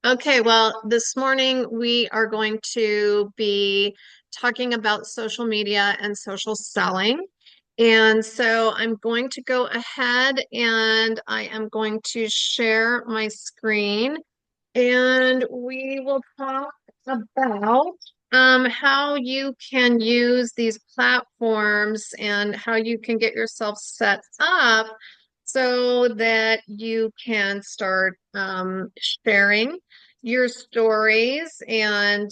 Okay, well, this morning we are going to be talking about social media and social selling. And so I'm going to go ahead and I am going to share my screen and we will talk about how you can use these platforms and how you can get yourself set up so that you can start sharing your stories and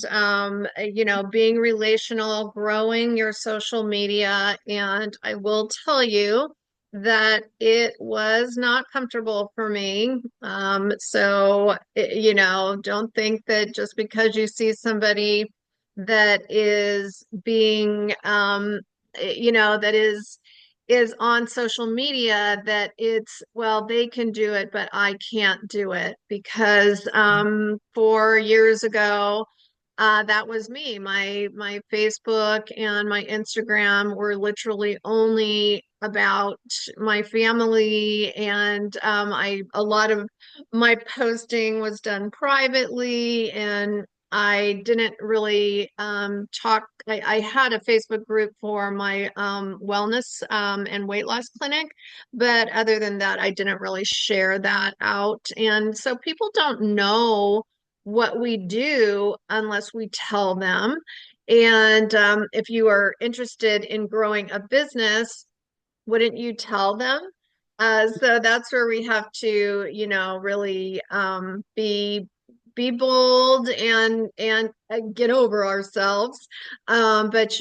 being relational, growing your social media. And I will tell you that it was not comfortable for me. Don't think that just because you see somebody that is being, that is on social media that it's, well, they can do it, but I can't do it because 4 years ago, that was me. My Facebook and my Instagram were literally only about my family, and a lot of my posting was done privately, and I didn't really talk. I had a Facebook group for my wellness and weight loss clinic, but other than that, I didn't really share that out. And so people don't know what we do unless we tell them. And if you are interested in growing a business, wouldn't you tell them? So that's where we have to, really be bold and get over ourselves. But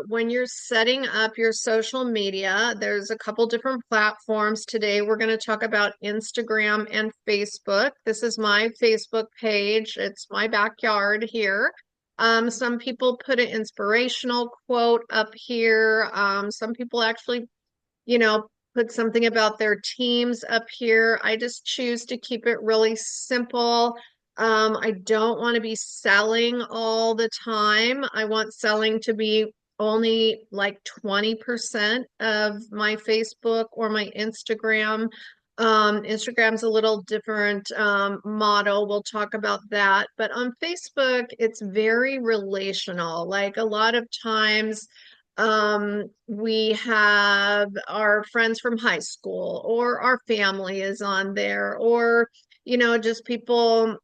when you're setting up your social media, there's a couple different platforms. Today, we're going to talk about Instagram and Facebook. This is my Facebook page. It's my backyard here. Some people put an inspirational quote up here. Some people actually, you know, put something about their teams up here. I just choose to keep it really simple. I don't want to be selling all the time. I want selling to be only like 20% of my Facebook or my Instagram. Instagram's a little different model. We'll talk about that. But on Facebook, it's very relational. Like a lot of times, we have our friends from high school, or our family is on there, or, just people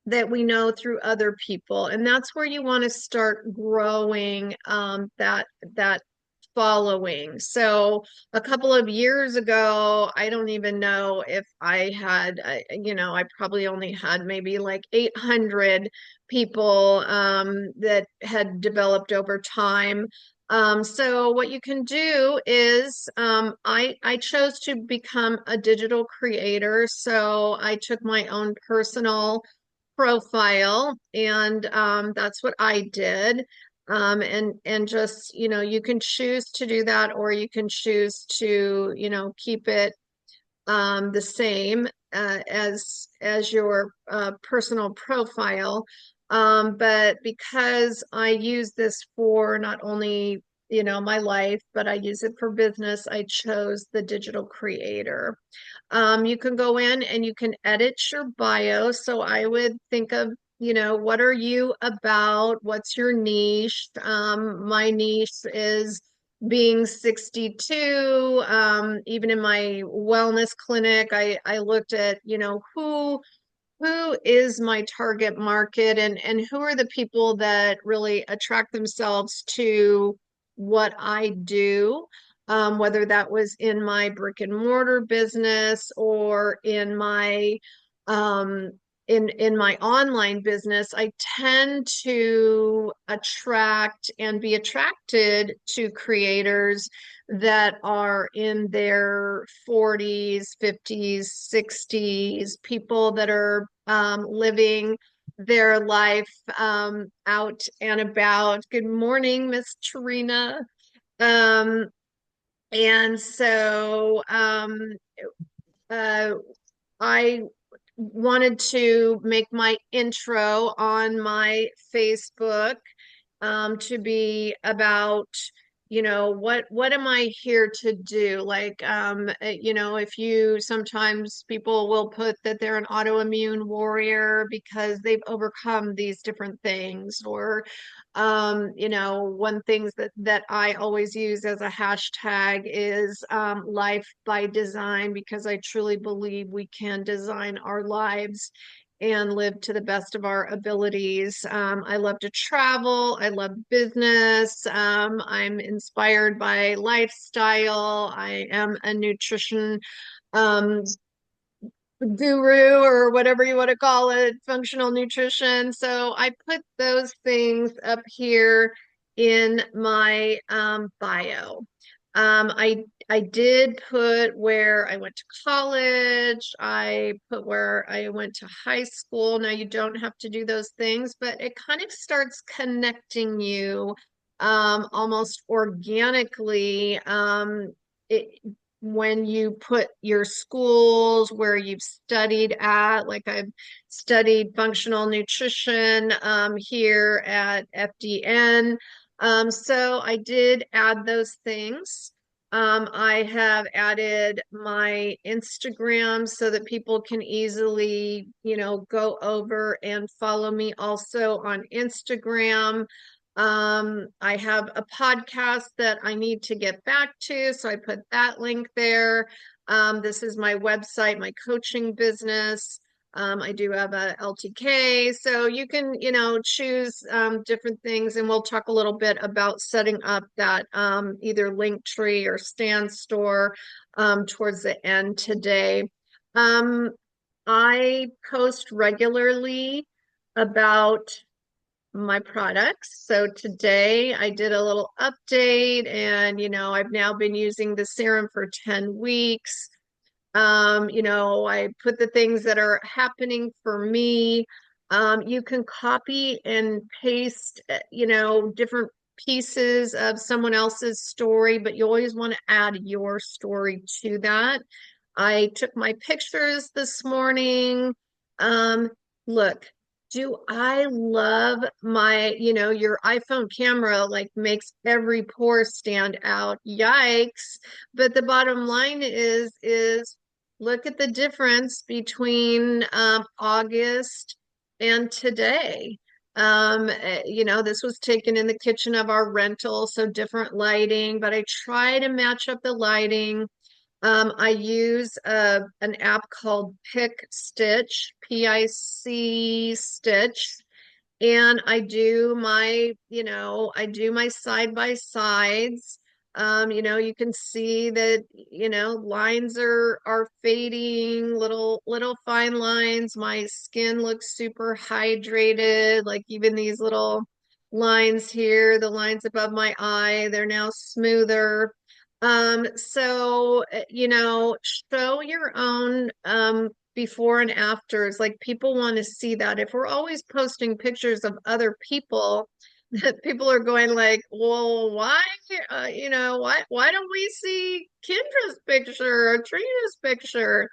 that we know through other people. And that's where you want to start growing that following. So a couple of years ago, I don't even know if I had, I probably only had maybe like 800 people that had developed over time. So what you can do is I chose to become a digital creator. So I took my own personal profile, and that's what I did. And just, you can choose to do that, or you can choose to, keep it the same as your personal profile. But because I use this for not only, my life, but I use it for business, I chose the digital creator. You can go in and you can edit your bio. So I would think of, what are you about? What's your niche? My niche is being 62. Even in my wellness clinic, I looked at, who is my target market, and who are the people that really attract themselves to what I do, whether that was in my brick and mortar business or um, in my online business. I tend to attract and be attracted to creators that are in their 40s, 50s, 60s, people that are living their life out and about. Good morning, Miss Trina. Um, and so uh, I wanted to make my intro on my Facebook to be about what am I here to do? Like, if you sometimes people will put that they're an autoimmune warrior because they've overcome these different things, or one things that I always use as a hashtag is life by design, because I truly believe we can design our lives and live to the best of our abilities. I love to travel. I love business. I'm inspired by lifestyle. I am a nutrition um, guru, or whatever you want to call it, functional nutrition. So I put those things up here in my bio. I did put where I went to college. I put where I went to high school. Now you don't have to do those things, but it kind of starts connecting you almost organically. It, when you put your schools where you've studied at, like I've studied functional nutrition here at FDN. So I did add those things. I have added my Instagram so that people can easily, go over and follow me also on Instagram. I have a podcast that I need to get back to, so I put that link there. This is my website, my coaching business. I do have a LTK, so you can, choose different things, and we'll talk a little bit about setting up that either Linktree or Stand Store towards the end today. Um, I post regularly about my products. So today I did a little update, and I've now been using the serum for 10 weeks. I put the things that are happening for me. You can copy and paste, different pieces of someone else's story, but you always want to add your story to that. I took my pictures this morning. Um, Look, do I love my, your iPhone camera like makes every pore stand out. Yikes. But the bottom line is look at the difference between August and today. This was taken in the kitchen of our rental, so different lighting, but I try to match up the lighting. I use an app called Pick Stitch, PIC Stitch, and I do my side by sides. You can see that, lines are fading, little fine lines. My skin looks super hydrated, like even these little lines here, the lines above my eye, they're now smoother. So, show your own before and afters. Like people want to see that. If we're always posting pictures of other people, that people are going like, well, why, why don't we see Kendra's picture or Trina's picture?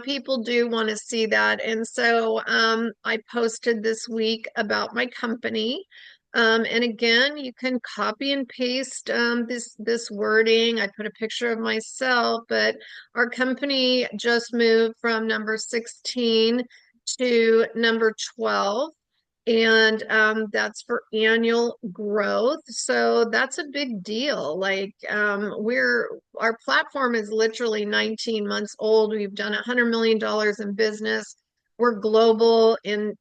People do want to see that. And so I posted this week about my company. And again, you can copy and paste this wording. I put a picture of myself, but our company just moved from number 16 to number 12, and that's for annual growth. So that's a big deal. Like our platform is literally 19 months old. We've done $100 million in business. We're global in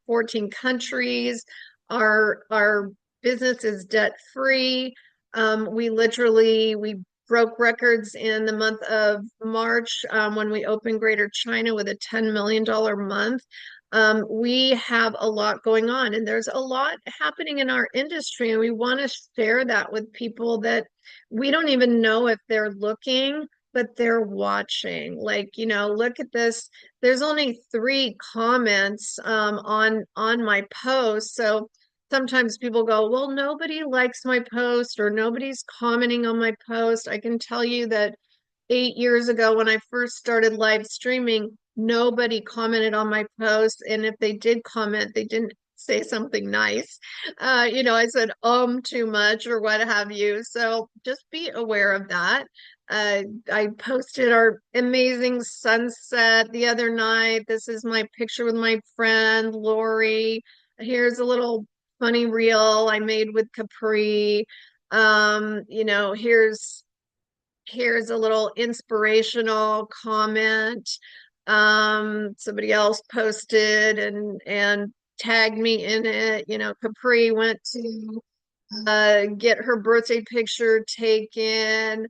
14 countries. Our business is debt free. We broke records in the month of March when we opened Greater China with a $10 million month. We have a lot going on, and there's a lot happening in our industry, and we want to share that with people that we don't even know if they're looking, but they're watching. Like, look at this. There's only 3 comments on my post. So sometimes people go, well, nobody likes my post or nobody's commenting on my post. I can tell you that 8 years ago when I first started live streaming, nobody commented on my post. And if they did comment, they didn't say something nice. I said too much or what have you. So just be aware of that. I posted our amazing sunset the other night. This is my picture with my friend Lori. Here's a little funny reel I made with Capri. Here's a little inspirational comment. Somebody else posted and tagged me in it. Capri went to get her birthday picture taken.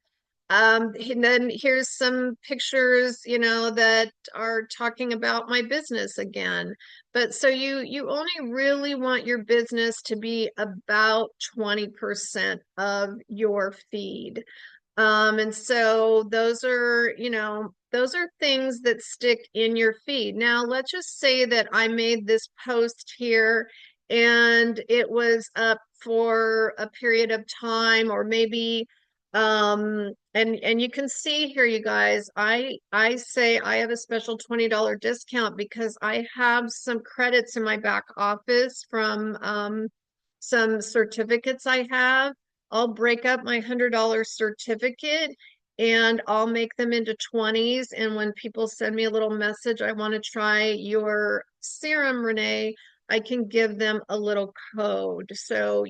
And then here's some pictures, that are talking about my business again. But so you only really want your business to be about 20% of your feed. And so those are things that stick in your feed. Now, let's just say that I made this post here and it was up for a period of time, or maybe and you can see here, you guys, I say I have a special $20 discount because I have some credits in my back office from some certificates I have. I'll break up my $100 certificate and I'll make them into 20s. And when people send me a little message, I want to try your serum, Renee, I can give them a little code. So,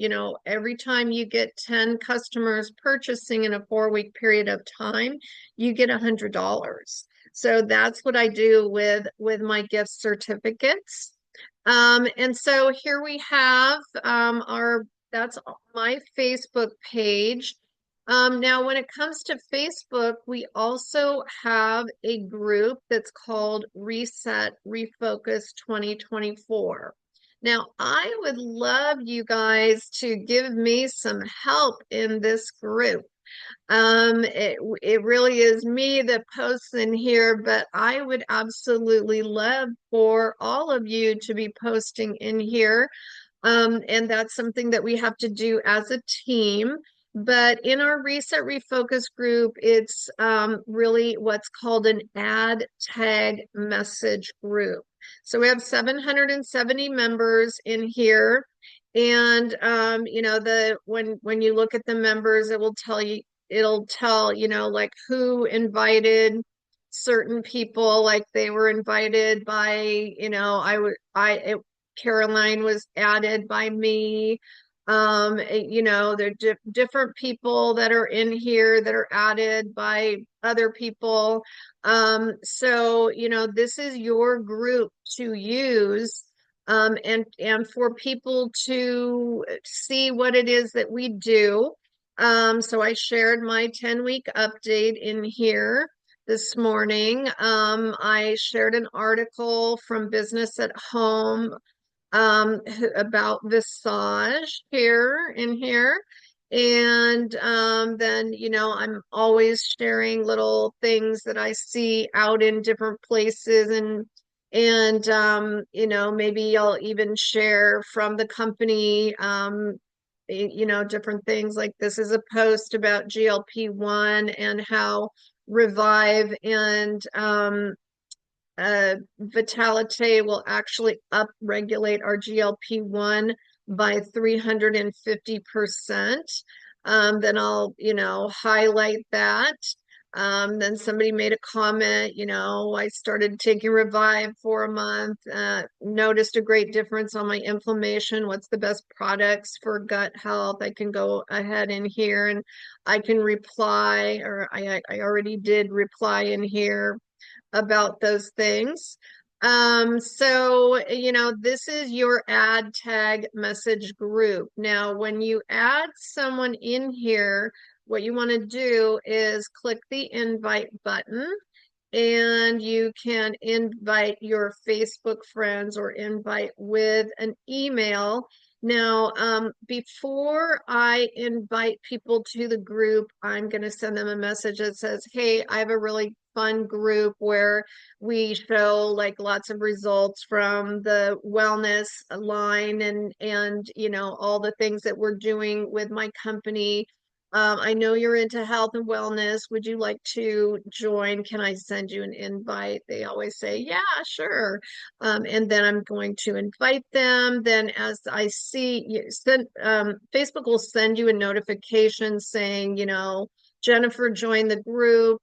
every time you get 10 customers purchasing in a 4-week period of time, you get $100. So that's what I do with my gift certificates. And so here we have our that's my Facebook page. Now, when it comes to Facebook, we also have a group that's called Reset Refocus 2024. Now, I would love you guys to give me some help in this group. It really is me that posts in here, but I would absolutely love for all of you to be posting in here. And that's something that we have to do as a team. But in our Reset Refocus group, it's really what's called an ad tag message group. So we have 770 members in here. And when you look at the members, it'll tell, like who invited certain people, like they were invited by, Caroline was added by me. There are different people that are in here that are added by other people. So, this is your group to use, and for people to see what it is that we do. So I shared my 10-week update in here this morning. I shared an article from Business at Home about Visage here in here. And then, I'm always sharing little things that I see out in different places, and maybe I'll even share from the company, different things. Like this is a post about GLP-1 and how Revive and Vitalite will actually upregulate our GLP-1 by 350%. Then I'll, highlight that. Then somebody made a comment, I started taking Revive for a month, noticed a great difference on my inflammation. What's the best products for gut health? I can go ahead in here and I can reply, or I already did reply in here about those things. So, this is your ad tag message group. Now, when you add someone in here, what you want to do is click the invite button, and you can invite your Facebook friends or invite with an email. Now, before I invite people to the group, I'm going to send them a message that says, hey, I have a really fun group where we show like lots of results from the wellness line and all the things that we're doing with my company. I know you're into health and wellness. Would you like to join? Can I send you an invite? They always say, yeah, sure. And then I'm going to invite them. Then as I see you send, Facebook will send you a notification saying, Jennifer joined the group,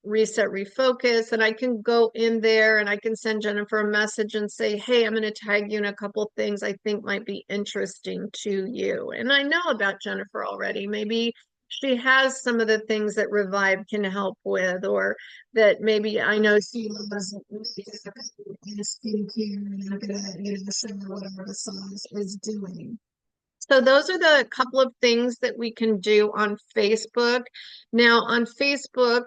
reset, refocus, and I can go in there and I can send Jennifer a message and say, hey, I'm going to tag you in a couple things I think might be interesting to you. And I know about Jennifer already. Maybe she has some of the things that Revive can help with, or that maybe I know she loves skincare and I'm gonna, show her whatever the sauce is doing. So those are the couple of things that we can do on Facebook. Now, on Facebook,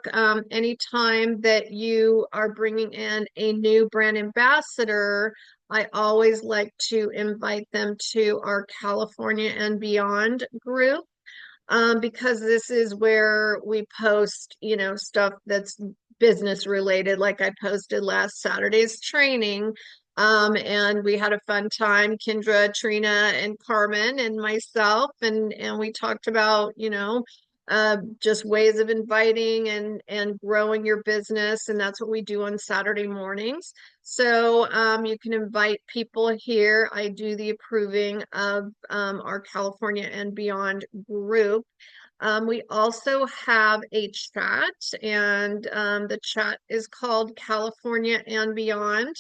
anytime that you are bringing in a new brand ambassador, I always like to invite them to our California and Beyond group, because this is where we post, stuff that's business related. Like I posted last Saturday's training, and we had a fun time, Kendra, Trina, and Carmen and myself, and we talked about, just ways of inviting and growing your business, and that's what we do on Saturday mornings. So you can invite people here. I do the approving of our California and Beyond group. We also have a chat, and the chat is called California and Beyond.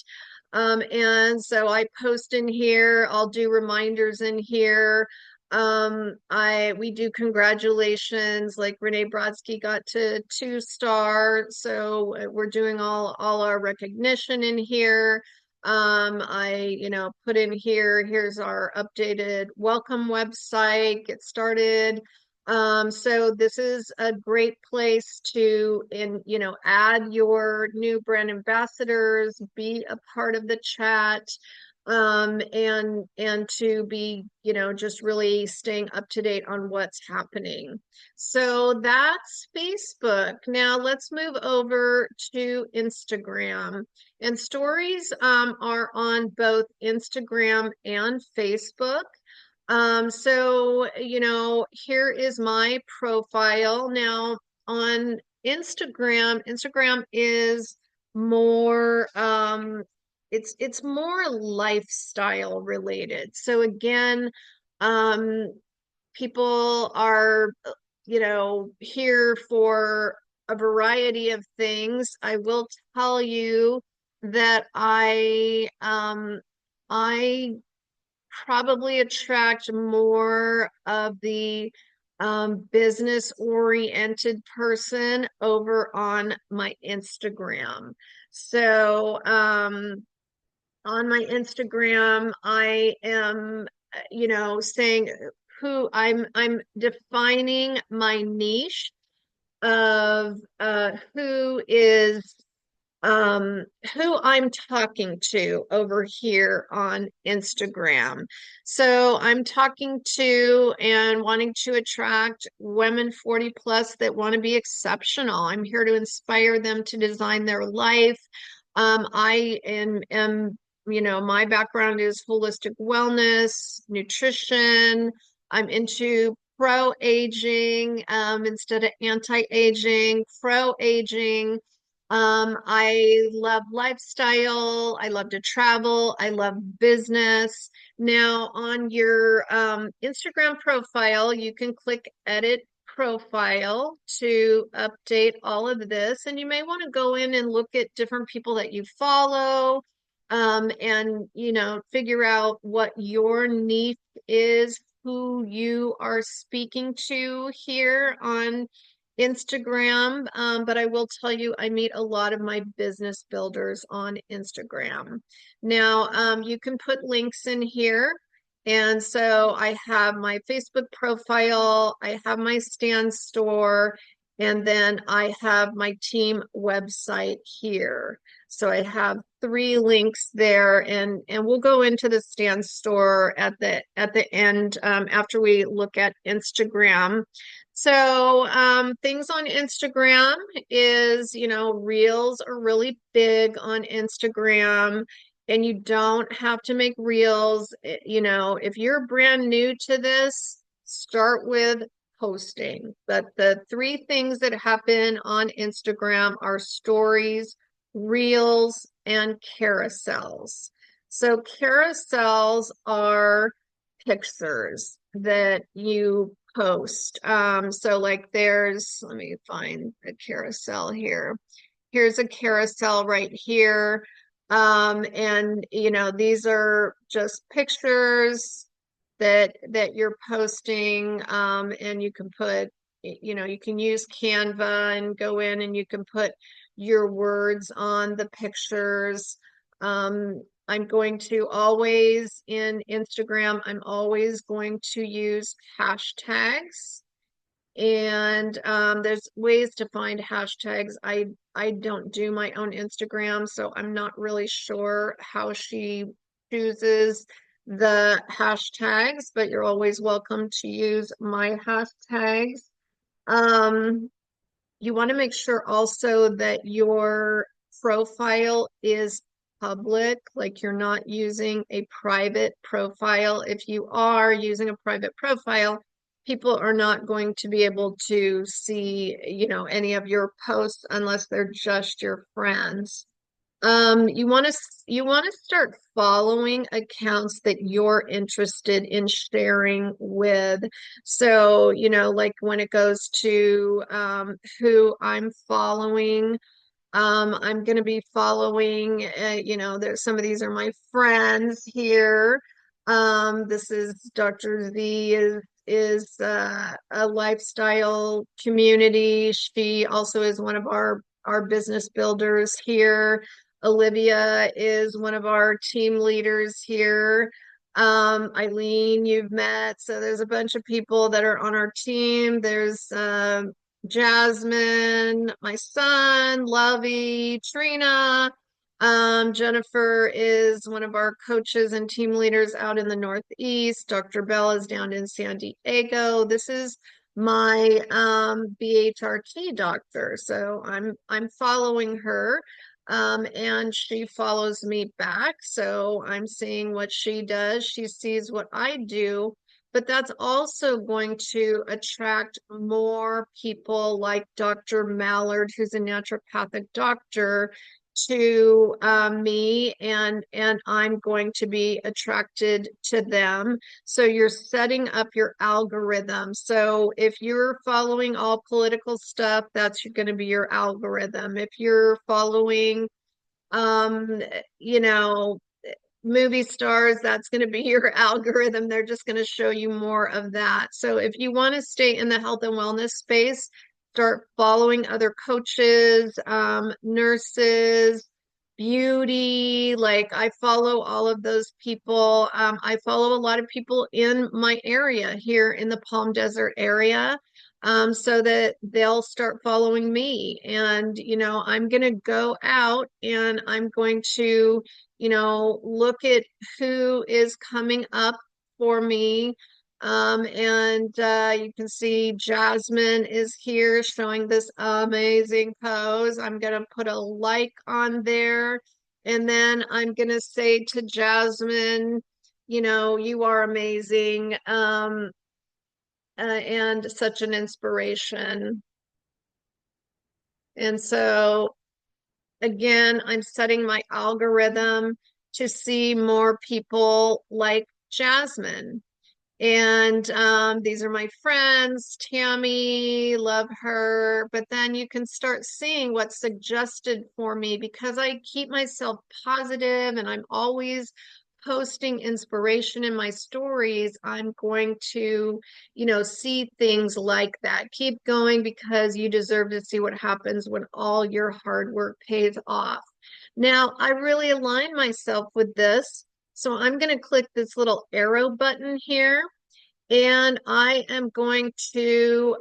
And so I post in here, I'll do reminders in here. We do congratulations, like Renee Brodsky got to 2 star. So we're doing all our recognition in here. I, put in here, here's our updated welcome website, get started. So this is a great place to, add your new brand ambassadors, be a part of the chat, and to be, just really staying up to date on what's happening. So that's Facebook. Now let's move over to Instagram. And stories are on both Instagram and Facebook. So, here is my profile. Now on Instagram is more, it's more lifestyle related. So again, um, people are, here for a variety of things. I will tell you that I probably attract more of the business oriented person over on my Instagram. So on my Instagram, I am, saying who I'm defining my niche of who is who I'm talking to over here on Instagram. So I'm talking to and wanting to attract women 40 plus that want to be exceptional. I'm here to inspire them to design their life. I am, my background is holistic wellness, nutrition. I'm into pro-aging, instead of anti-aging, pro-aging. I love lifestyle. I love to travel. I love business. Now, on your Instagram profile, you can click edit profile to update all of this. And you may want to go in and look at different people that you follow, and, figure out what your niche is, who you are speaking to here on Instagram. But I will tell you, I meet a lot of my business builders on Instagram. Now, you can put links in here. And so I have my Facebook profile, I have my Stan store, and then I have my team website here. So I have 3 links there, and we'll go into the Stan store at the end, after we look at Instagram. So things on Instagram is, reels are really big on Instagram, and you don't have to make reels. If you're brand new to this, start with posting. But the three things that happen on Instagram are stories, reels, and carousels. So carousels are pictures that you post. So like let me find a carousel here. Here's a carousel right here. And these are just pictures that you're posting, and you can put, you can use Canva and go in and you can put your words on the pictures. I'm going to always in Instagram, I'm always going to use hashtags. And there's ways to find hashtags. I don't do my own Instagram, so I'm not really sure how she chooses the hashtags, but you're always welcome to use my hashtags. Um, you want to make sure also that your profile is public, like you're not using a private profile. If you are using a private profile, people are not going to be able to see, any of your posts unless they're just your friends. You want to start following accounts that you're interested in sharing with. So, like when it goes to who I'm following, I'm going to be following, there's some of these are my friends here. This is Dr. Z is a lifestyle community. She also is one of our business builders here. Olivia is one of our team leaders here. Eileen, you've met. So there's a bunch of people that are on our team. There's Jasmine, my son, Lovey, Trina. Jennifer is one of our coaches and team leaders out in the Northeast. Dr. Bell is down in San Diego. This is my BHRT doctor. So I'm following her. And she follows me back. So I'm seeing what she does. She sees what I do, but that's also going to attract more people like Dr. Mallard, who's a naturopathic doctor, to me, and I'm going to be attracted to them. So you're setting up your algorithm. So if you're following all political stuff, that's going to be your algorithm. If you're following um, you know, movie stars, that's going to be your algorithm. They're just going to show you more of that. So if you want to stay in the health and wellness space, start following other coaches, nurses, beauty. Like I follow all of those people. I follow a lot of people in my area here in the Palm Desert area. So that they'll start following me. And, I'm going to go out and I'm going to look at who is coming up for me. And you can see Jasmine is here showing this amazing pose. I'm going to put a like on there. And then I'm going to say to Jasmine, you are amazing, and such an inspiration. And so again, I'm setting my algorithm to see more people like Jasmine. And these are my friends, Tammy, love her. But then you can start seeing what's suggested for me because I keep myself positive and I'm always posting inspiration in my stories. I'm going to, see things like that. Keep going because you deserve to see what happens when all your hard work pays off. Now, I really align myself with this. So I'm going to click this little arrow button here. And I am going to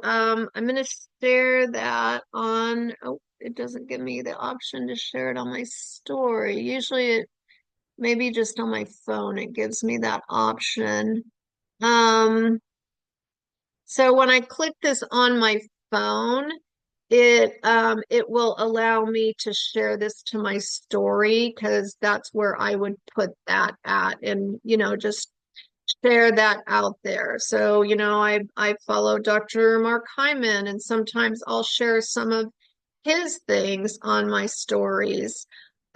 share that on, oh, it doesn't give me the option to share it on my story. Usually it maybe just on my phone, it gives me that option. So when I click this on my phone, it will allow me to share this to my story because that's where I would put that at. And, just share that out there. So, I follow Dr. Mark Hyman, and sometimes I'll share some of his things on my stories.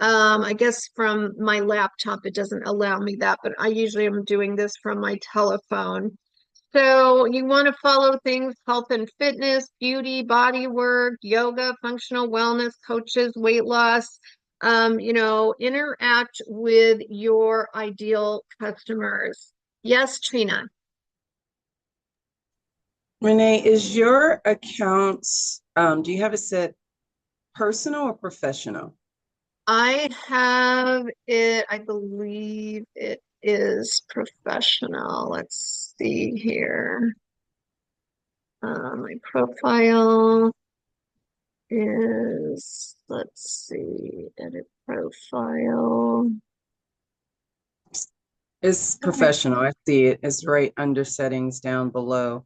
I guess from my laptop, it doesn't allow me that, but I usually am doing this from my telephone. So you want to follow things, health and fitness, beauty, body work, yoga, functional wellness, coaches, weight loss. Interact with your ideal customers. Yes, Trina. Renee, is your accounts, do you have it set personal or professional? I have it, I believe it is professional. Let's see here. My profile is, let's see, edit profile. It's Okay. professional. I see it. It's right under settings down below.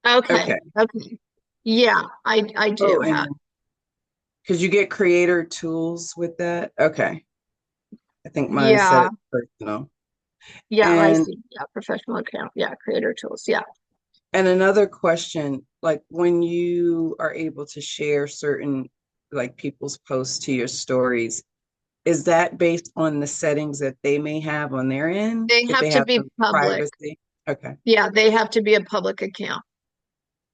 Okay. Okay. Okay. Yeah, I Oh, do have. and could you get creator tools with that? Okay. I think mine set Yeah. it personal. Yeah, I And see. Yeah, professional account. Yeah, creator tools. Yeah. and another question, like when you are able to share certain like people's posts to your stories, is that based on the settings that they may have on their end? They If have they to have be some public. privacy? Okay. Yeah, they have to be a public account.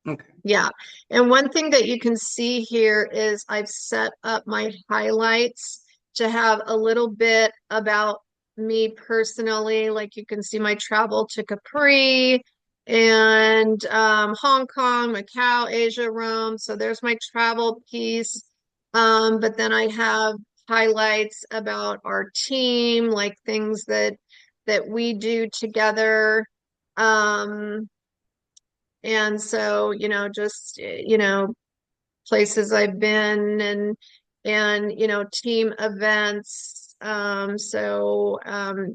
Okay. Yeah. And one thing that you can see here is I've set up my highlights to have a little bit about me personally. Like you can see my travel to Capri and Hong Kong, Macau, Asia, Rome. So there's my travel piece. But then I have highlights about our team, like things that we do together. Um, and so, just, places I've been and, team events. So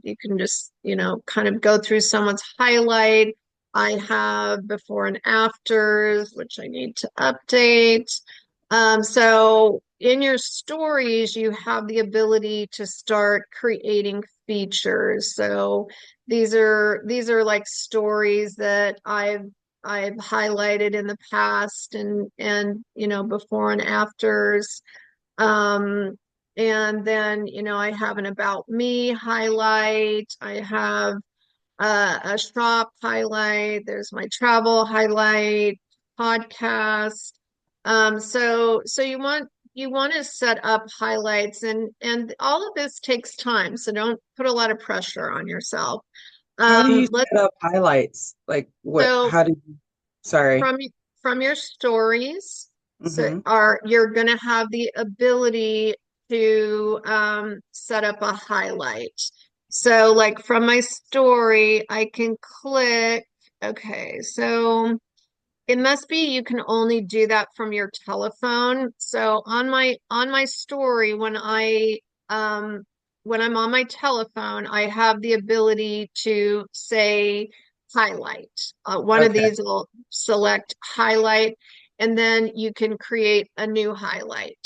you can just, kind of go through someone's highlight. I have before and afters, which I need to update. So in your stories, you have the ability to start creating features. So these are like stories that I've highlighted in the past and before and afters. Um, and then I have an about me highlight. I have a shop highlight. There's my travel highlight, podcast. So you want to set up highlights and all of this takes time. So don't put a lot of pressure on yourself. How do you Let's set up highlights? Like what, so how do you, sorry. from from your stories, so Mm-hmm. you're going to have the ability to set up a highlight. So like from my story, I can click. Okay, so it must be you can only do that from your telephone. So on my story, um when I'm on my telephone, I have the ability to say highlight. One of Okay. these will select highlight, and then you can create a new highlight.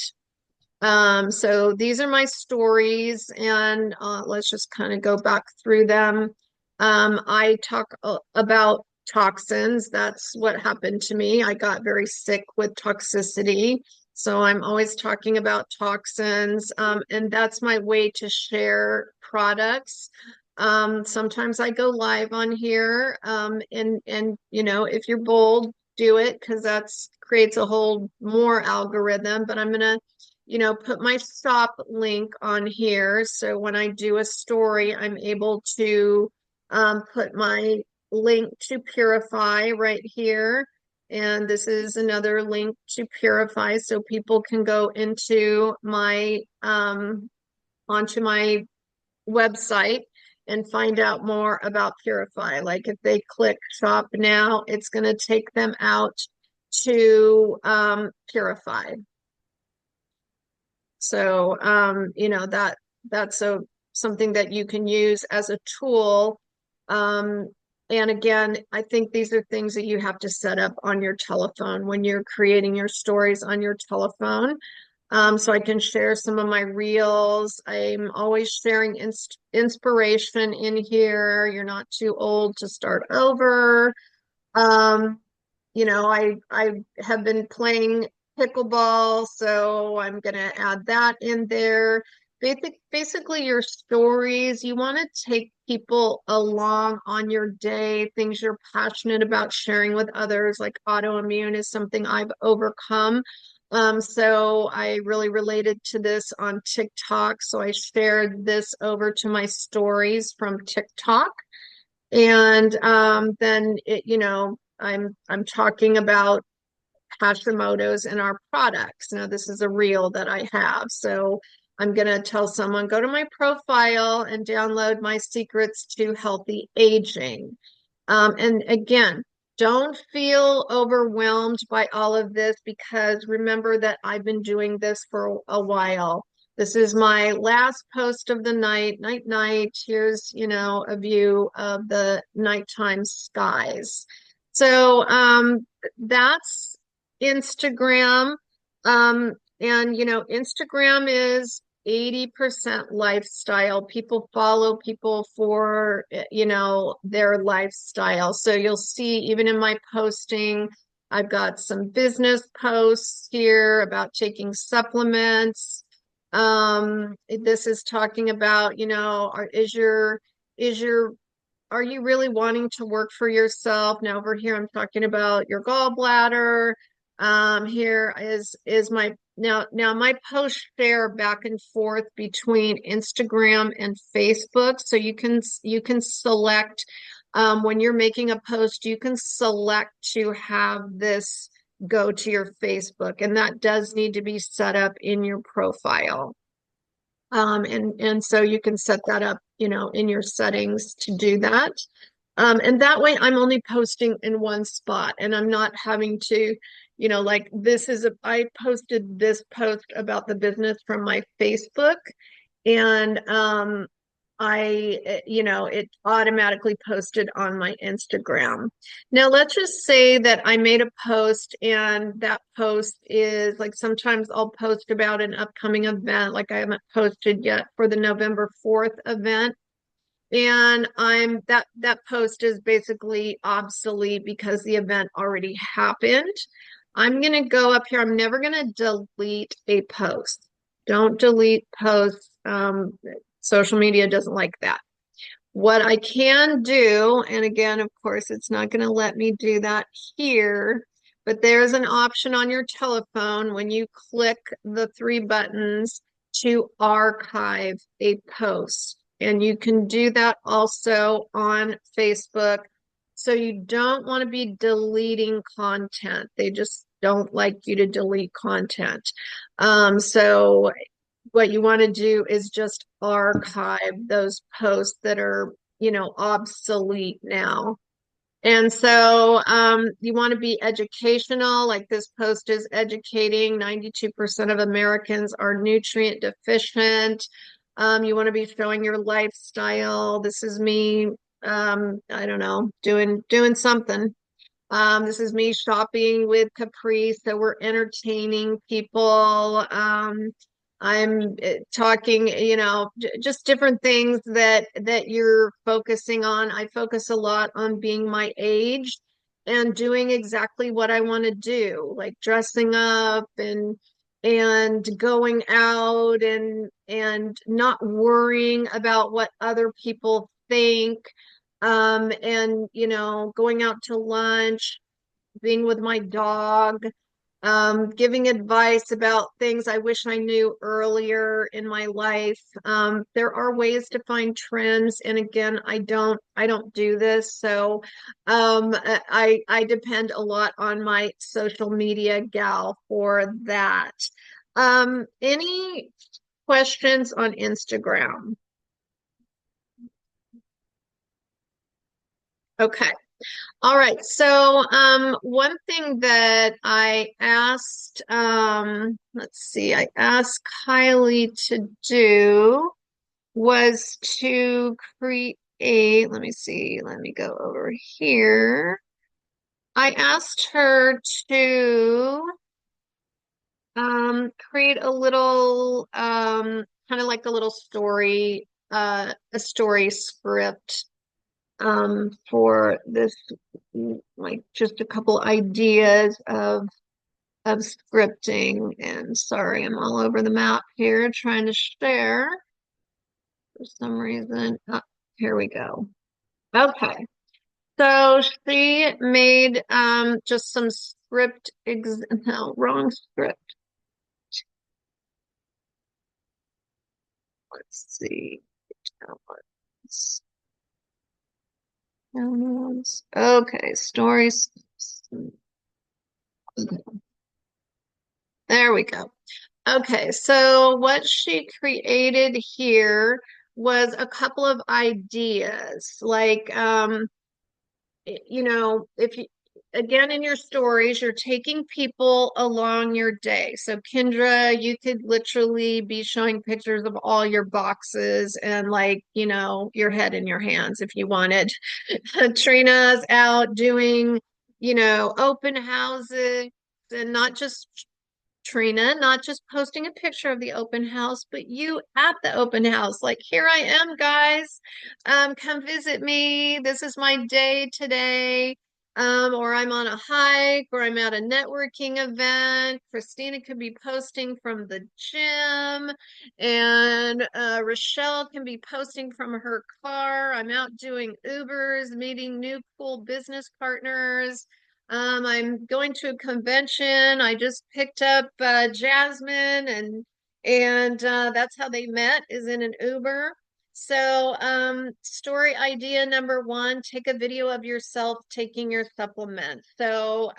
So these are my stories, and let's just kind of go back through them. I talk about toxins. That's what happened to me. I got very sick with toxicity. So I'm always talking about toxins, and that's my way to share products. Sometimes I go live on here, and if you're bold, do it because that's creates a whole more algorithm. But I'm gonna put my stop link on here. So when I do a story, I'm able to put my link to Purify right here. And this is another link to Purify so people can go onto my website and find out more about Purify. Like if they click shop now, it's going to take them out to Purify. So, that's something that you can use as a tool. Um, and again, I think these are things that you have to set up on your telephone when you're creating your stories on your telephone. So I can share some of my reels. I'm always sharing inspiration in here. You're not too old to start over. Um, I have been playing pickleball, so I'm gonna add that in there. Basically your stories, you want to take people along on your day, things you're passionate about sharing with others, like autoimmune is something I've overcome. So I really related to this on TikTok. So I shared this over to my stories from TikTok. And then I'm talking about Hashimoto's in our products. Now, this is a reel that I have. So I'm going to tell someone, go to my profile and download my secrets to healthy aging. And again, don't feel overwhelmed by all of this because remember that I've been doing this for a while. This is my last post of the night, night, night. Here's, a view of the nighttime skies. So that's Instagram. And Instagram is 80% lifestyle. People follow people for, their lifestyle. So you'll see even in my posting, I've got some business posts here about taking supplements. This is talking about, is your are you really wanting to work for yourself? Now over here, I'm talking about your gallbladder. Here is my now my posts share back and forth between Instagram and Facebook. So you can select when you're making a post, you can select to have this go to your Facebook, and that does need to be set up in your profile. And so you can set that up, in your settings to do that. And that way I'm only posting in one spot and I'm not having to, like I posted this post about the business from my Facebook and it automatically posted on my Instagram. Now, let's just say that I made a post and that post is like sometimes I'll post about an upcoming event, like I haven't posted yet for the November 4th event. And that post is basically obsolete because the event already happened. I'm going to go up here. I'm never going to delete a post. Don't delete posts. Social media doesn't like that. What I can do, and again, of course, it's not going to let me do that here, but there's an option on your telephone when you click the three buttons to archive a post. And you can do that also on Facebook. So you don't want to be deleting content. They just don't like you to delete content. So what you want to do is just archive those posts that are, obsolete now. And so you want to be educational, like this post is educating. 92% of Americans are nutrient deficient. You want to be showing your lifestyle. This is me, I don't know, doing something. This is me shopping with Capri, so we're entertaining people. I'm talking, just different things that you're focusing on. I focus a lot on being my age and doing exactly what I want to do, like dressing up and going out and not worrying about what other people think. And going out to lunch, being with my dog, giving advice about things I wish I knew earlier in my life. There are ways to find trends, and again, I don't do this, so I depend a lot on my social media gal for that. Any questions on Instagram? Okay. All right. So, one thing that I asked, let's see, I asked Kylie to do was to create, let me see, let me go over here. I asked her to create a little kind of like a little story, a story script for this, like just a couple ideas of scripting. And sorry, I'm all over the map here trying to share for some reason. Here we go. Okay. So she made just some script ex no, wrong script. Let's see. Downloads. Downloads. Okay, stories. There we go. Okay, so what she created here was a couple of ideas. Like if you again in your stories, you're taking people along your day. So Kendra, you could literally be showing pictures of all your boxes and like, your head in your hands if you wanted. Trina's out doing, open houses and not just Trina, not just posting a picture of the open house, but you at the open house. Like, here I am, guys. Come visit me. This is my day today. Or I'm on a hike, or I'm at a networking event. Christina could be posting from the gym, and Rochelle can be posting from her car. I'm out doing Ubers, meeting new cool business partners. I'm going to a convention. I just picked up Jasmine and that's how they met is in an Uber. So, story idea number one, take a video of yourself taking your supplements. So,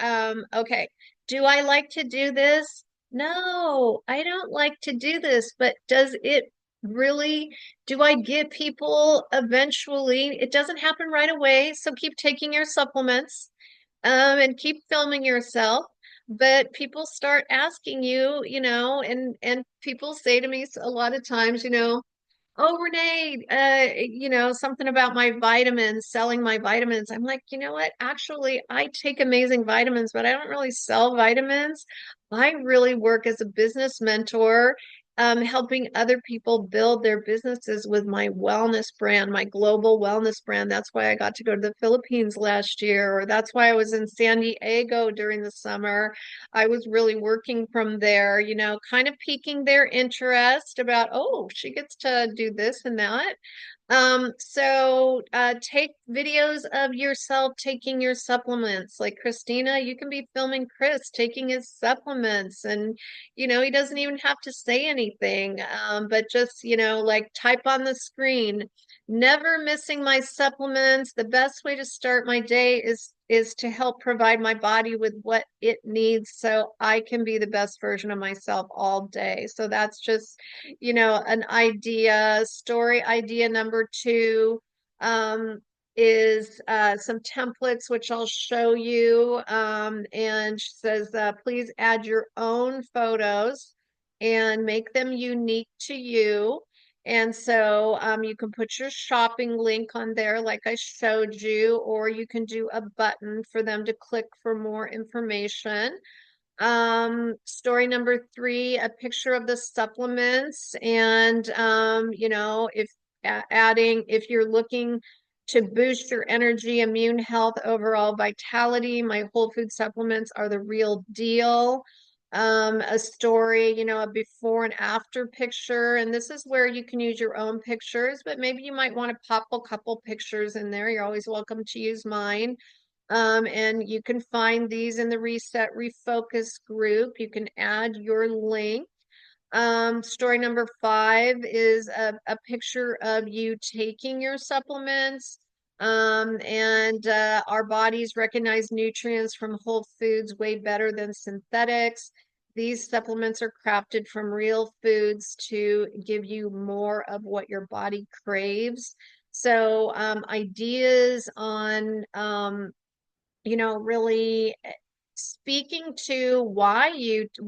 okay, do I like to do this? No, I don't like to do this, but does it really, do I get people eventually? It doesn't happen right away, so keep taking your supplements and keep filming yourself. But people start asking you, and people say to me a lot of times, oh, Renee, something about my vitamins, selling my vitamins. I'm like, you know what? Actually, I take amazing vitamins, but I don't really sell vitamins. I really work as a business mentor, helping other people build their businesses with my wellness brand, my global wellness brand. That's why I got to go to the Philippines last year, or that's why I was in San Diego during the summer. I was really working from there, kind of piquing their interest about, oh, she gets to do this and that. So take videos of yourself taking your supplements. Like Christina, you can be filming Chris taking his supplements, and he doesn't even have to say anything. But just, like type on the screen, never missing my supplements. The best way to start my day is to help provide my body with what it needs so I can be the best version of myself all day. So that's just an idea. Story idea number two is some templates, which I'll show you. And she says, please add your own photos and make them unique to you. And so you can put your shopping link on there, like I showed you, or you can do a button for them to click for more information. Story number three, a picture of the supplements. And, if adding, if you're looking to boost your energy, immune health, overall vitality, my whole food supplements are the real deal. A story, a before and after picture. And this is where you can use your own pictures, but maybe you might want to pop a couple pictures in there. You're always welcome to use mine. And you can find these in the Reset Refocus group. You can add your link. Story number five is a picture of you taking your supplements. And our bodies recognize nutrients from whole foods way better than synthetics. These supplements are crafted from real foods to give you more of what your body craves. So, ideas on really speaking to why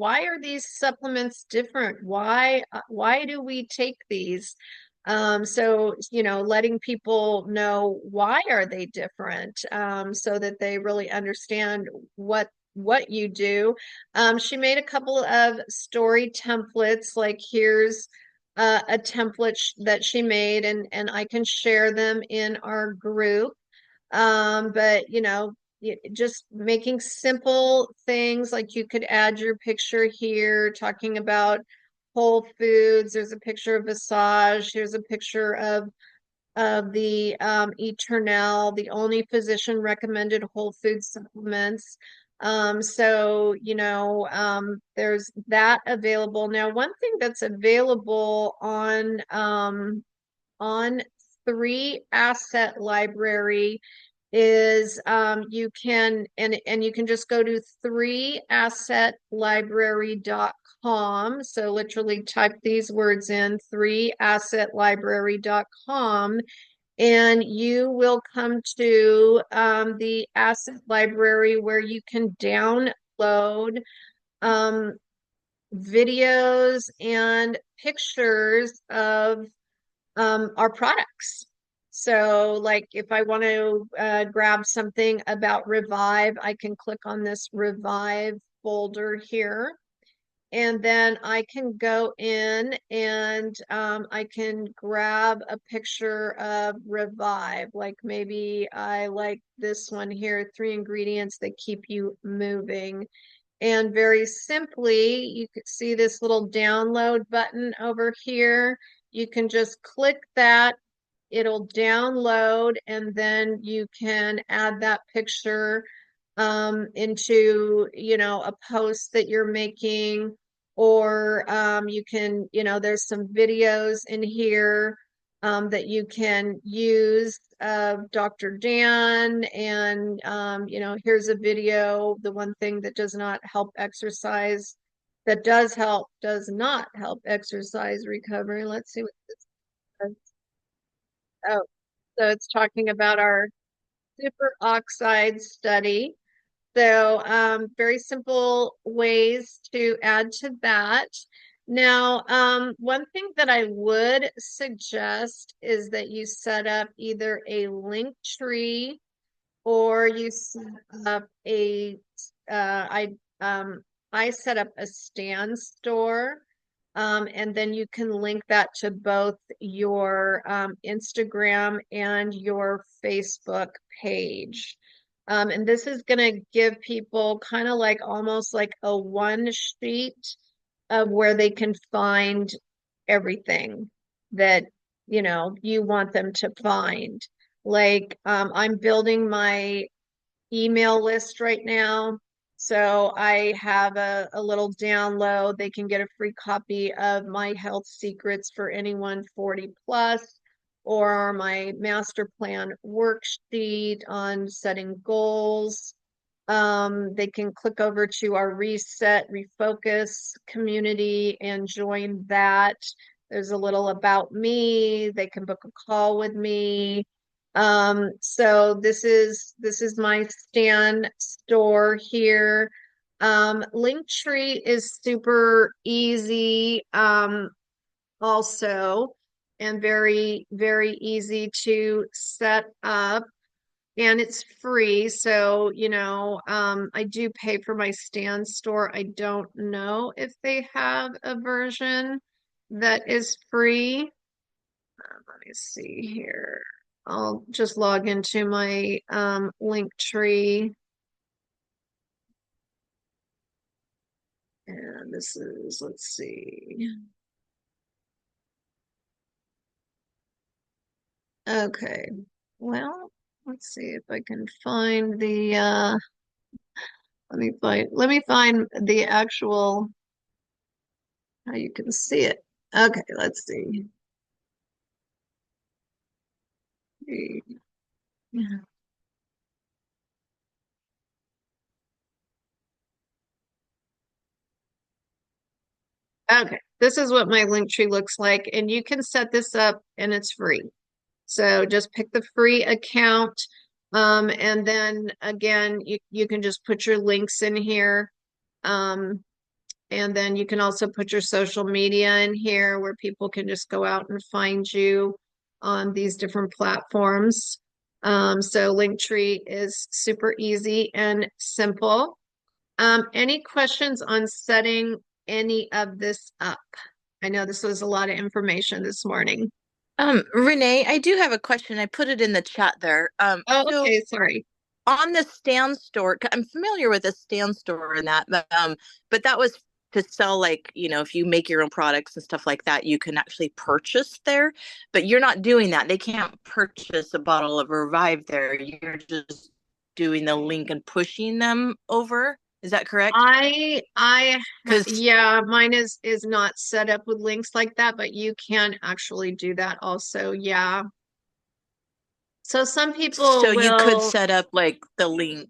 are these supplements different? Why do we take these? So, letting people know why are they different, so that they really understand what you do. She made a couple of story templates, like here's a template that she made, and I can share them in our group. But just making simple things like you could add your picture here talking about Whole Foods. There's a picture of Visage. Here's a picture of the Eternal, the only physician recommended whole food supplements. So, there's that available. Now, one thing that's available on 3 Asset Library is you can and you can just go to 3assetlibrary.com. So literally type these words in 3assetlibrary.com, and you will come to the asset library where you can download um, videos and pictures of our products. So, like if I want to grab something about Revive, I can click on this Revive folder here. And then I can go in and I can grab a picture of Revive. Like maybe I like this one here, 3 ingredients that keep you moving. And very simply, you can see this little download button over here. You can just click that, it'll download, and then you can add that picture into, a post that you're making, or you can, there's some videos in here that you can use of Dr. Dan, and here's a video. The one thing that does not help exercise, that does not help exercise recovery. Let's see what this says. Oh, so it's talking about our superoxide study. So, very simple ways to add to that. Now, one thing that I would suggest is that you set up either a link tree, or you set up I um, I set up a stand store, and then you can link that to both your Instagram and your Facebook page. And this is going to give people kind of like almost like a one sheet of where they can find everything that you want them to find. Like I'm building my email list right now. So I have a little download. They can get a free copy of my health secrets for anyone 40 plus, or my master plan worksheet on setting goals. They can click over to our reset, refocus community and join that. There's a little about me. They can book a call with me. So this is my Stan store here. Linktree is super easy, also, and very, very easy to set up, and it's free. So, I do pay for my Stan store. I don't know if they have a version that is free. Let me see here. I'll just log into my Linktree. And this is, let's see. Okay. Well, let's see if I can find the let me find the actual, how you can see it. Okay, let's see. Okay, this is what my link tree looks like, and you can set this up and it's free. So just pick the free account. And then again, you can just put your links in here. And then you can also put your social media in here where people can just go out and find you on these different platforms. So Linktree is super easy and simple. Any questions on setting any of this up? I know this was a lot of information this morning. Renee, I do have a question. I put it in the chat there. Oh, So okay, sorry. on the stand store, I'm familiar with the stand store and that, but that was to sell like, if you make your own products and stuff like that, you can actually purchase there, but you're not doing that. They can't purchase a bottle of Revive there. You're just doing the link and pushing them over. Is that correct? Because Yeah, mine is not set up with links like that, but you can actually do that also. Yeah. So some so people you could will, set up like the link.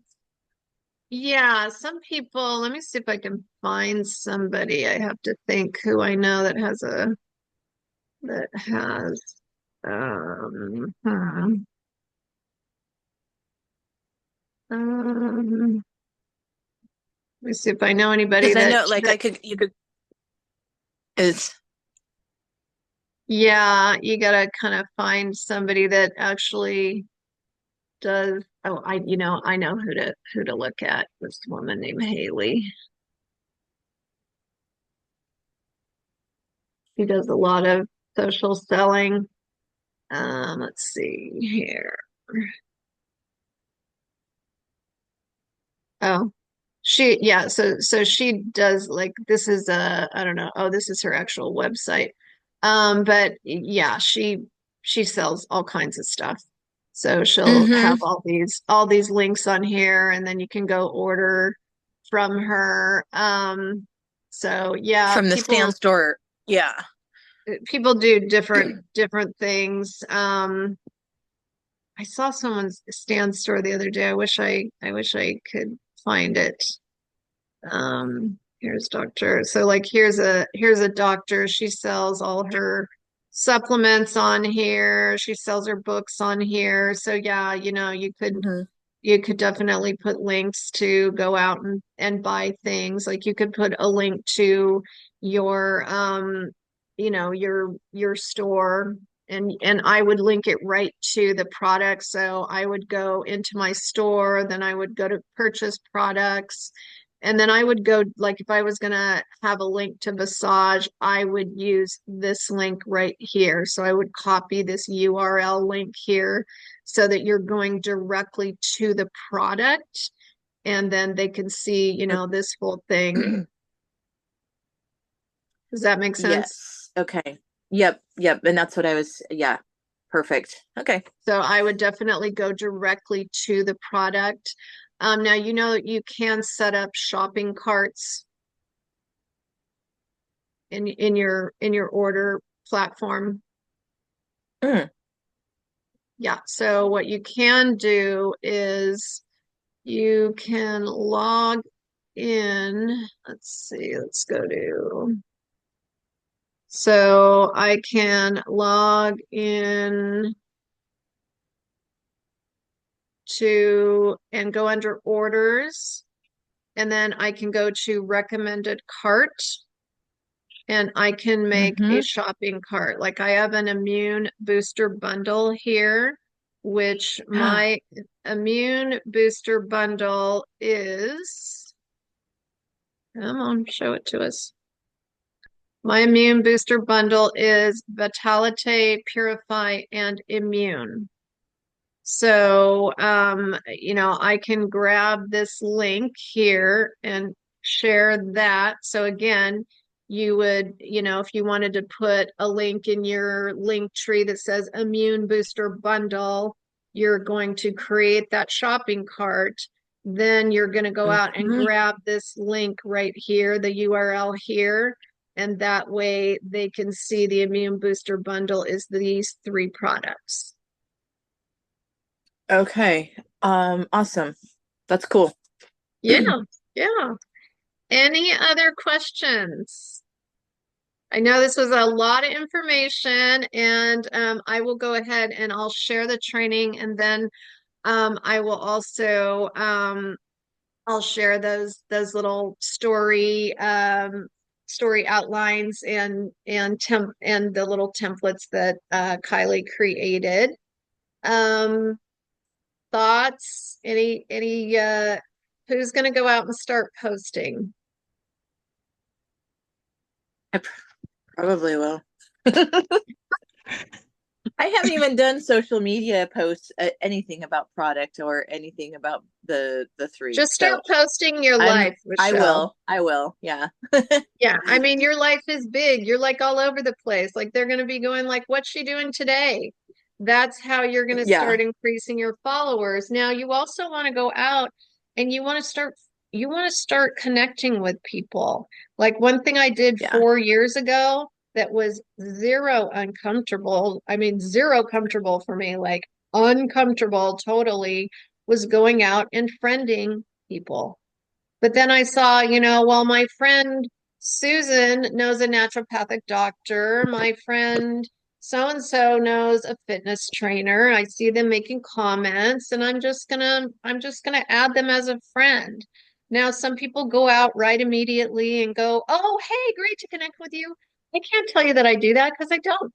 yeah, some people, let me see if I can find somebody. I have to think who I know that has, let me see if I know anybody Because I that know like that you could is yeah, you gotta kind of find somebody that actually does. Oh, I know who to look at. This woman named Haley. She does a lot of social selling. Let's see here. Oh, yeah, so she does like this is I don't know. Oh, this is her actual website. But yeah, she sells all kinds of stuff. So she'll have mm-hmm. all these links on here and then you can go order from her. So yeah, From the stand store. Yeah. people do different things. I saw someone's stand store the other day. I wish I could find it. Here's doctor. So like here's a doctor. She sells all her supplements on here. She sells her books on here. So yeah, Mm-hmm. you could definitely put links to go out and buy things. Like you could put a link to your your store and I would link it right to the product. So I would go into my store, then I would go to purchase products. And then I would go, like, if I was going to have a link to Visage, I would use this link right here. So I would copy this URL link here so that you're going directly to the product and then they can see, this whole thing. Does that make sense? Yes. Okay. Yep. And that's what I was, yeah. Perfect. Okay. So I would definitely go directly to the product. Now, you can set up shopping carts in your order platform. Mm. Yeah. So what you can do is you can log in. Let's see. Let's go to. So I can log in to and go under orders, and then I can go to recommended cart and I can make a Mm-hmm. shopping cart. Like I have an immune booster bundle here, which my immune booster bundle is, come on, show it to us. My immune booster bundle is Vitalite, Purify, and Immune. So, I can grab this link here and share that. So again, you would, if you wanted to put a link in your link tree that says Immune Booster Bundle, you're going to create that shopping cart. Then you're going to go out and Mm-hmm. grab this link right here, the URL here. And that way they can see the Immune Booster Bundle is these three products. Okay. Awesome. That's cool. Yeah, yeah. Any other questions? I know this was a lot of information, and I will go ahead and I'll share the training, and then I will also I'll share those little story outlines and the little templates that Kylie created. Um, thoughts? Any Who's going to go out and start posting? I probably will. I haven't even done social media posts, anything about product or anything about the three. Just So start posting your I'm, life, I Rochelle. will, I will. Yeah. Yeah, I mean, your life is big. You're like all over the place. Like they're going to be going like, what's she doing today? That's how you're going to Yeah. start increasing your followers. Now, you also want to go out and you want to start connecting with people. Like one thing I did Yeah. 4 years ago that was zero uncomfortable. I mean, zero comfortable for me, like uncomfortable totally was going out and friending people. But then I saw, well, my friend Susan knows a naturopathic doctor. My friend so and so knows a fitness trainer. I see them making comments, and I'm just gonna add them as a friend. Now, some people go out right immediately and go, "Oh, hey, great to connect with you." I can't tell you that I do that because I don't.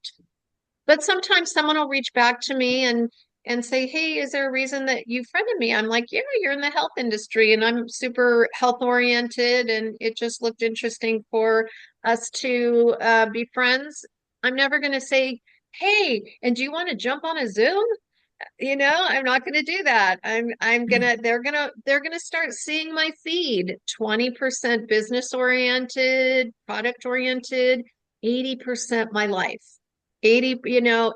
But sometimes someone will reach back to me and say, "Hey, is there a reason that you friended me?" I'm like, "Yeah, you're in the health industry and I'm super health oriented and it just looked interesting for us to be friends." I'm never going to say, "Hey, and do you want to jump on a Zoom?" I'm not going to do that. I'm going to they're going to start seeing my feed. 20% business oriented, product oriented, 80% my life. 80,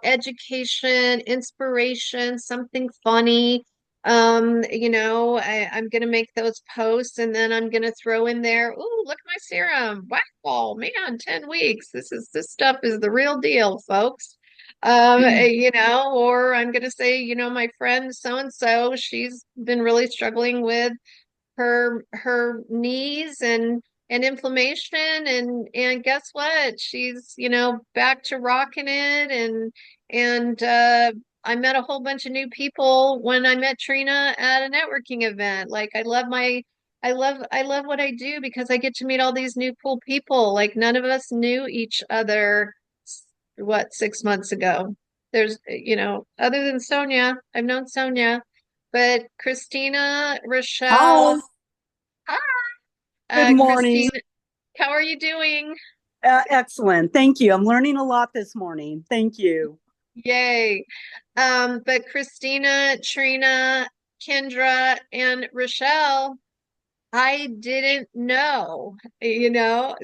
education, inspiration, something funny. I'm going to make those posts and then I'm going to throw in there, "Ooh, look at my serum. Wow, man, 10 weeks. This stuff is the real deal, folks." Or I'm going to say, my friend so and so, she's been really struggling with her knees and inflammation and guess what? She's, back to rocking it and I met a whole bunch of new people when I met Trina at a networking event. Like I love what I do because I get to meet all these new cool people. Like none of us knew each other what 6 months ago. There's, other than Sonia, I've known Sonia, but Christina, Hi, Rochelle, hi, good morning. Christine, how are you doing? Excellent. Thank you. I'm learning a lot this morning. Thank you. Yay. But Christina, Trina, Kendra, and Rochelle, I didn't know.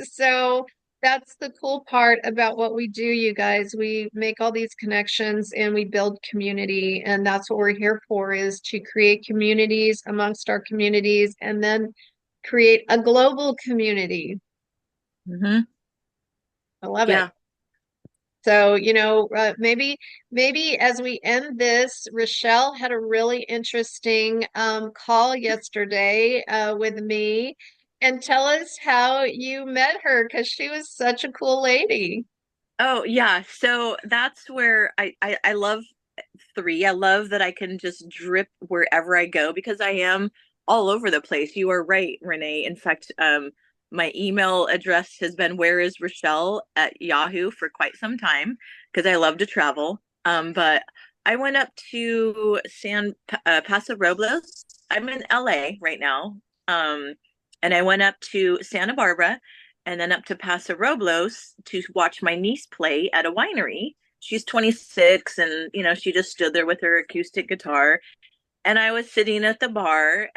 So that's the cool part about what we do, you guys. We make all these connections and we build community, and that's what we're here for, is to create communities amongst our communities and then create a global community. Hmm. I love it. Yeah. So, maybe as we end this, Rochelle had a really interesting call yesterday with me, and tell us how you met her because she was such a cool lady. Oh, yeah. So that's where I love three. I love that I can just drip wherever I go because I am all over the place. You are right, Renee. In fact, my email address has been where is Rochelle at Yahoo for quite some time because I love to travel. But I went up to Paso Robles. I'm in LA right now. And I went up to Santa Barbara and then up to Paso Robles to watch my niece play at a winery. She's 26 and she just stood there with her acoustic guitar and I was sitting at the bar,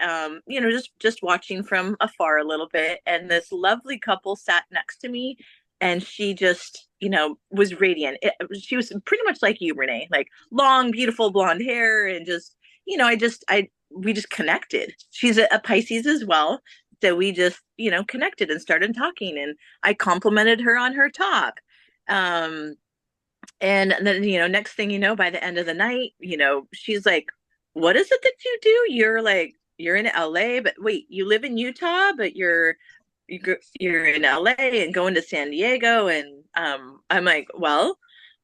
just watching from afar a little bit, and this lovely couple sat next to me, and she just, was radiant. She was pretty much like you, Renee, like long, beautiful blonde hair, and just, we just connected. She's a Pisces as well, so we just, connected and started talking, and I complimented her on her top. Um, and then, next thing you know, by the end of the night, she's like, "What is it that you do? You're in LA, but wait, you live in Utah, but you're in LA and going to San Diego." And I'm like, "Well,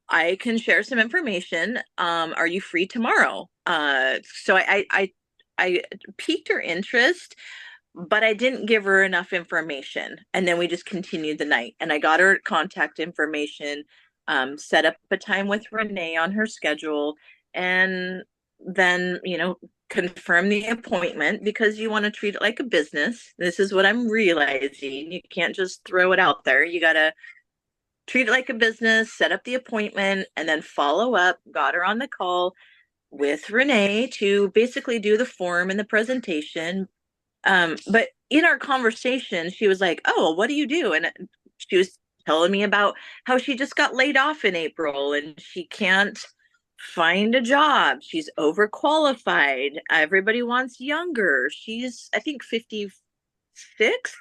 I can share some information. Are you free tomorrow?" So I piqued her interest, but I didn't give her enough information. And then we just continued the night. And I got her contact information, set up a time with Renee on her schedule, and then, confirm the appointment because you want to treat it like a business. This is what I'm realizing. You can't just throw it out there. You got to treat it like a business, set up the appointment, and then follow up. Got her on the call with Renee to basically do the form and the presentation. But in our conversation, she was like, "Oh, what do you do?" And she was telling me about how she just got laid off in April and she can't find a job. She's overqualified. Everybody wants younger. She's, I think, 56,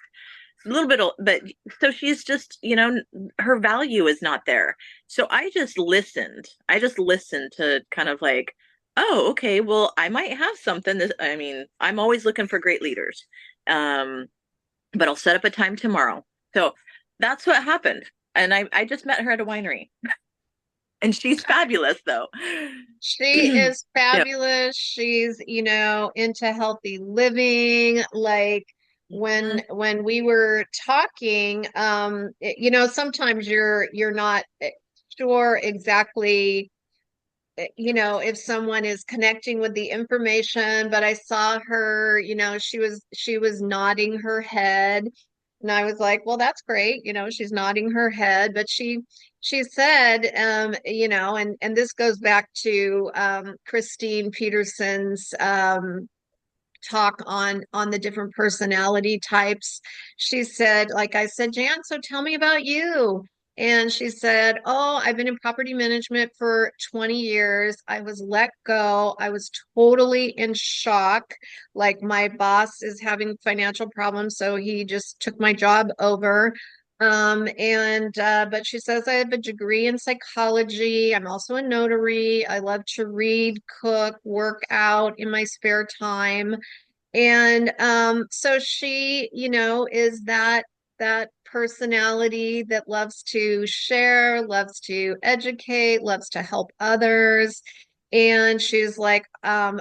a little bit old, but so she's just, her value is not there. So I just listened. I just listened to kind of like, oh, okay, well, I might have something. I mean, I'm always looking for great leaders. Um, but I'll set up a time tomorrow. So that's what happened. And I just met her at a winery. And she's fabulous though. She is Yep. fabulous. She's, into healthy living. Like when we were talking, sometimes you're not sure exactly, if someone is connecting with the information, but I saw her, she was nodding her head. And I was like, well, that's great. She's nodding her head, but she said, and this goes back to Christine Peterson's talk on the different personality types. She said, like I said, Jan, so tell me about you. And she said, oh, I've been in property management for 20 years. I was let go. I was totally in shock. Like my boss is having financial problems, so he just took my job over. But she says I have a degree in psychology. I'm also a notary. I love to read, cook, work out in my spare time. And so she, is that personality that loves to share, loves to educate, loves to help others. And she's like, I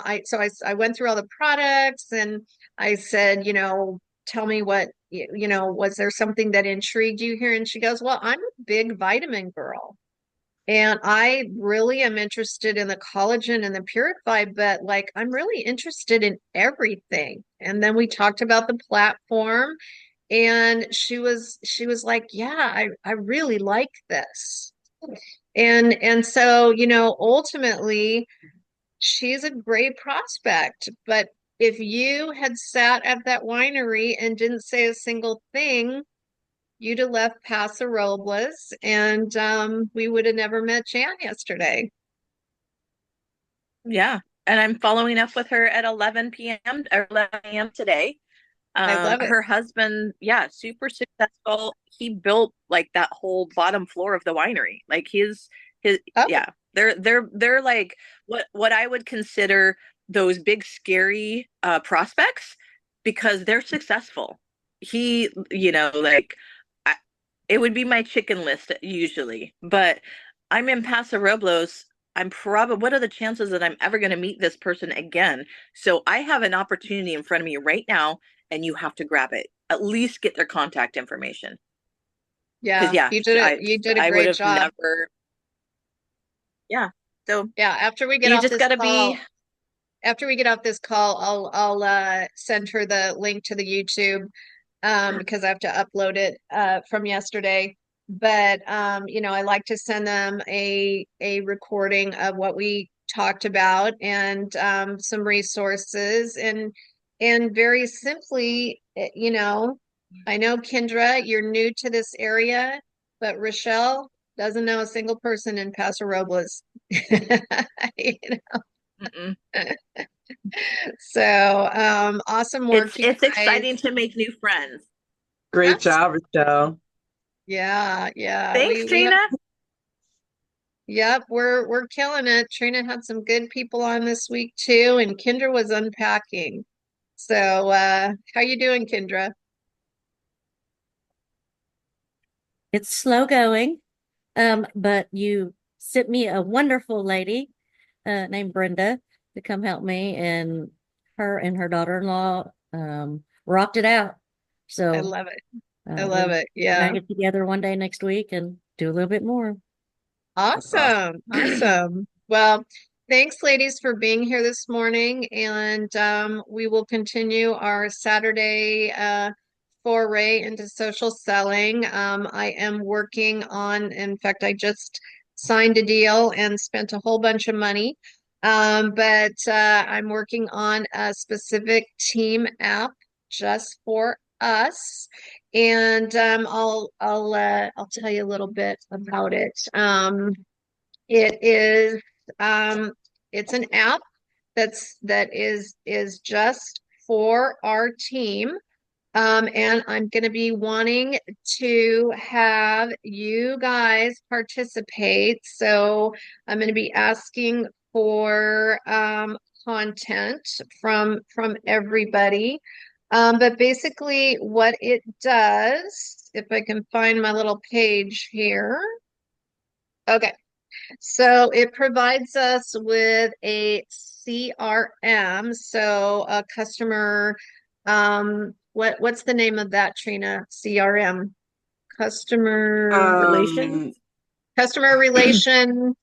went through all the products and I said, tell me what, was there something that intrigued you here? And she goes, well, I'm a big vitamin girl. And I really am interested in the collagen and the purified, but like I'm really interested in everything. And then we talked about the platform and she was like, yeah, I really like this. And so, ultimately she's a great prospect. But if you had sat at that winery and didn't say a single thing, you'd have left Paso Robles and we would have never met Jan yesterday. Yeah. And I'm following up with her at 11 p.m. or 11 a.m. today. I love it. Her husband, yeah, super successful. He built like that whole bottom floor of the winery. Like his Oh, yeah. They're like what I would consider those big scary prospects because they're successful. He, like I, it would be my chicken list usually, but I'm in Paso Robles. What are the chances that I'm ever going to meet this person again? So I have an opportunity in front of me right now, and you have to grab it. At least get their contact information. Because yeah, yeah, you did a I would great have job. never. Yeah. So Yeah, after we get you off just this got to be. call, after we get off this call, I'll send her the link to the YouTube because I have to upload it from yesterday. But I like to send them a recording of what we talked about and some resources and very simply, I know Kendra, you're new to this area, but Rochelle doesn't know a single person in Paso Robles. You Mm-mm. So, awesome work, you It's exciting guys. to make new friends. Great Abs- job, Rochelle. Yeah, yeah. Thanks, We have, Trina. yep, we're killing it. Trina had some good people on this week too, and Kendra was unpacking. So, how you doing, Kendra? It's slow going, but you sent me a wonderful lady named Brenda to come help me, and her and her daughter-in-law rocked it out. I So love it. I we're love it. gonna Yeah. get together one day next week and do a little bit more. That's awesome. Awesome. Awesome. Well, Thanks, ladies, for being here this morning, and we will continue our Saturday foray into social selling. I am working on, in fact, I just signed a deal and spent a whole bunch of money, but I'm working on a specific team app just for us, and I'll tell you a little bit about it. It is um, it's an app that is just for our team. And I'm going to be wanting to have you guys participate. So I'm going to be asking for content from everybody. But basically, what it does, if I can find my little page here. Okay. So it provides us with a CRM, so a customer, what's the name of that, Trina? CRM, customer Relation, Um, customer relation.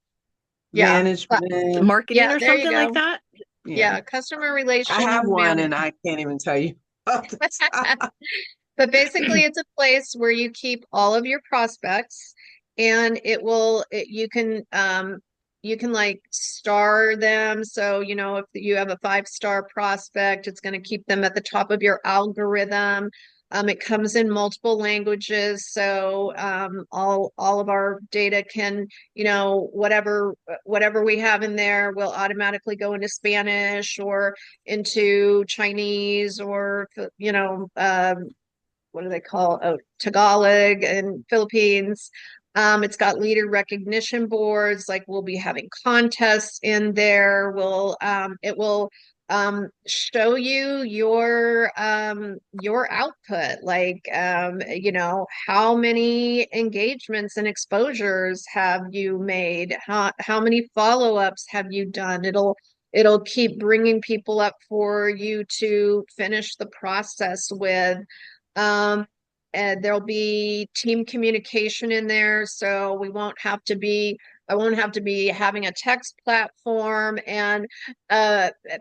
Yeah, management. marketing, yeah, or there you something like go. that. Yeah. Yeah, customer I have relation one and management. I can't even tell you off the top. But basically, it's a place where you keep all of your prospects, and you can like star them. So, if you have a 5-star prospect, it's going to keep them at the top of your algorithm. It comes in multiple languages, so all of our data can, whatever we have in there will automatically go into Spanish or into Chinese or what do they call, Tagalog and Philippines. It's got leader recognition boards, like we'll be having contests in there. It will show you your output, like how many engagements and exposures have you made, how many follow-ups have you done. It'll keep bringing people up for you to finish the process with. Um, and there'll be team communication in there, so I won't have to be having a text platform and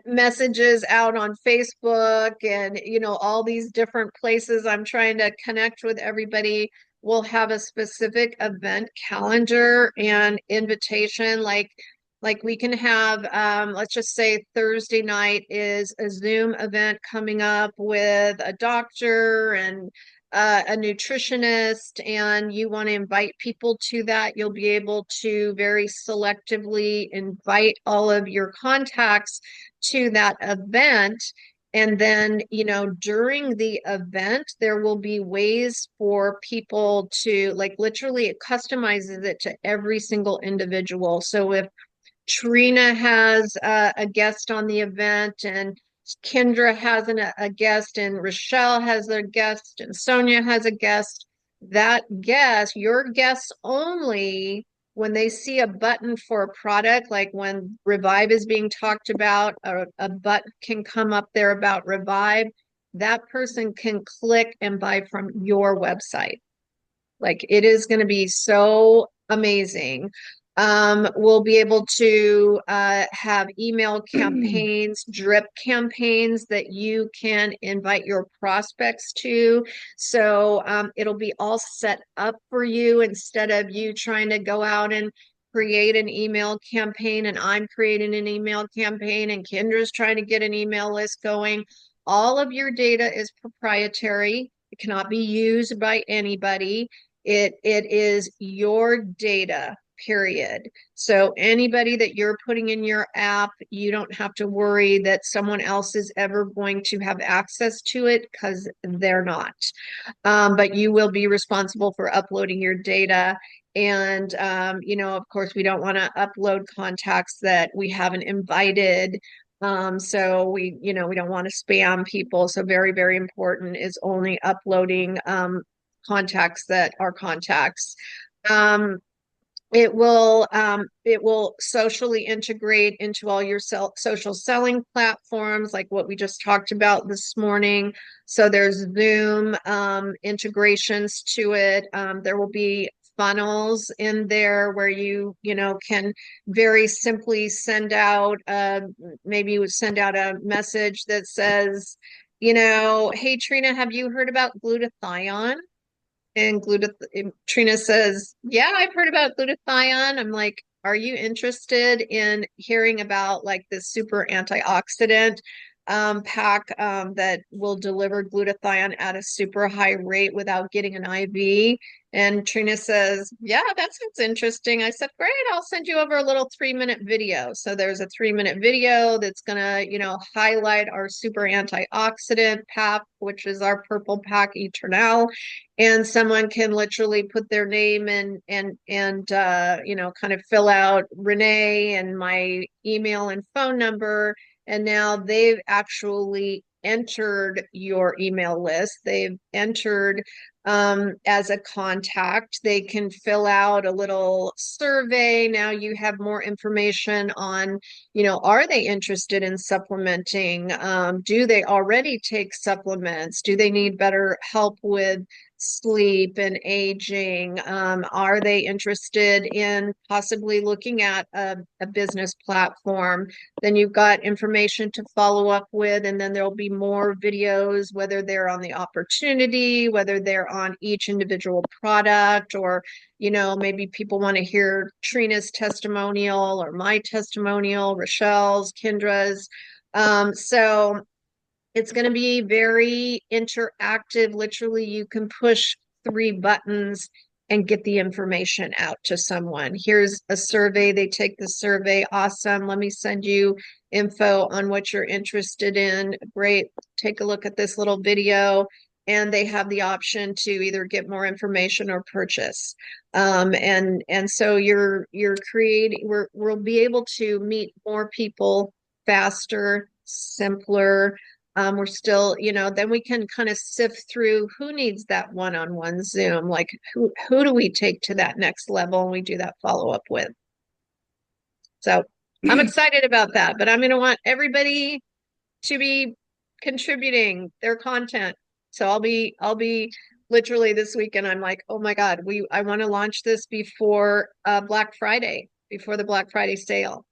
messages out on Facebook and all these different places I'm trying to connect with everybody. We'll have a specific event calendar and invitation, like we can have, let's just say Thursday night is a Zoom event coming up with a doctor and a nutritionist, and you want to invite people to that. You'll be able to very selectively invite all of your contacts to that event. And then, during the event, there will be ways for people to, like, literally, it customizes it to every single individual. So if Trina has a guest on the event, and Kendra has a guest, and Rochelle has a guest, and Sonia has a guest. That guest, your guests only, when they see a button for a product, like when Revive is being talked about, a button can come up there about Revive. That person can click and buy from your website. Like, it is going to be so amazing. We'll be able to have email campaigns, drip campaigns that you can invite your prospects to. So it'll be all set up for you instead of you trying to go out and create an email campaign, and I'm creating an email campaign, and Kendra's trying to get an email list going. All of your data is proprietary. It cannot be used by anybody. It is your data, period. So anybody that you're putting in your app, you don't have to worry that someone else is ever going to have access to it, because they're not. But you will be responsible for uploading your data. And of course, we don't want to upload contacts that we haven't invited. So we don't want to spam people. So very, very important is only uploading contacts that are contacts. Um, it will socially integrate into all your social selling platforms, like what we just talked about this morning. So there's Zoom integrations to it. There will be funnels in there where you know, can very simply send out, maybe you would send out a message that says, you know, hey, Trina, have you heard about glutathione? And Trina says, yeah, I've heard about glutathione. I'm like, are you interested in hearing about like this super antioxidant pack that will deliver glutathione at a super high rate without getting an IV? And Trina says, yeah, that sounds interesting. I said, great, I'll send you over a little 3-minute video. So there's a 3-minute video that's gonna, you know, highlight our super antioxidant pack, which is our purple pack Eternal, and someone can literally put their name and you know, kind of fill out Renee and my email and phone number, and now they've actually entered your email list. They've entered as a contact. They can fill out a little survey. Now you have more information on, you know, are they interested in supplementing? Do they already take supplements? Do they need better help with sleep and aging? Are they interested in possibly looking at a business platform? Then you've got information to follow up with, and then there'll be more videos, whether they're on the opportunity, whether they're on each individual product, or, you know, maybe people want to hear Trina's testimonial or my testimonial, Rochelle's, Kendra's. So it's going to be very interactive. Literally, you can push 3 buttons and get the information out to someone. Here's a survey. They take the survey. Awesome. Let me send you info on what you're interested in. Great. Take a look at this little video. And they have the option to either get more information or purchase. And so you're creating, we'll be able to meet more people faster, simpler. We're still, you know, then we can kind of sift through who needs that one-on-one Zoom, like who do we take to that next level, and we do that follow-up with. So I'm excited about that, but I'm going to want everybody to be contributing their content. So I'll be literally this weekend. I'm like, oh my God, I want to launch this before Black Friday, before the Black Friday sale.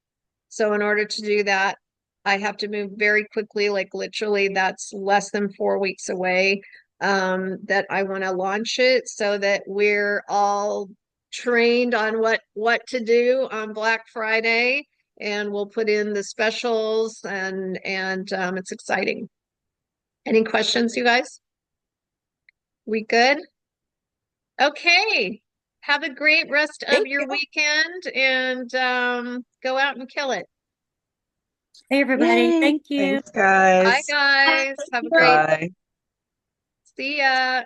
So in order to do that, I have to move very quickly, like literally that's less than 4 weeks away, that I want to launch it so that we're all trained on what to do on Black Friday, and we'll put in the specials, and it's exciting. Any questions, you guys? We good? Okay. Have a great rest of Thank your you. weekend, and go out and kill it. Hey, everybody. Yay. Thank you. Thanks, guys. Bye, guys. Have a great Bye. see ya.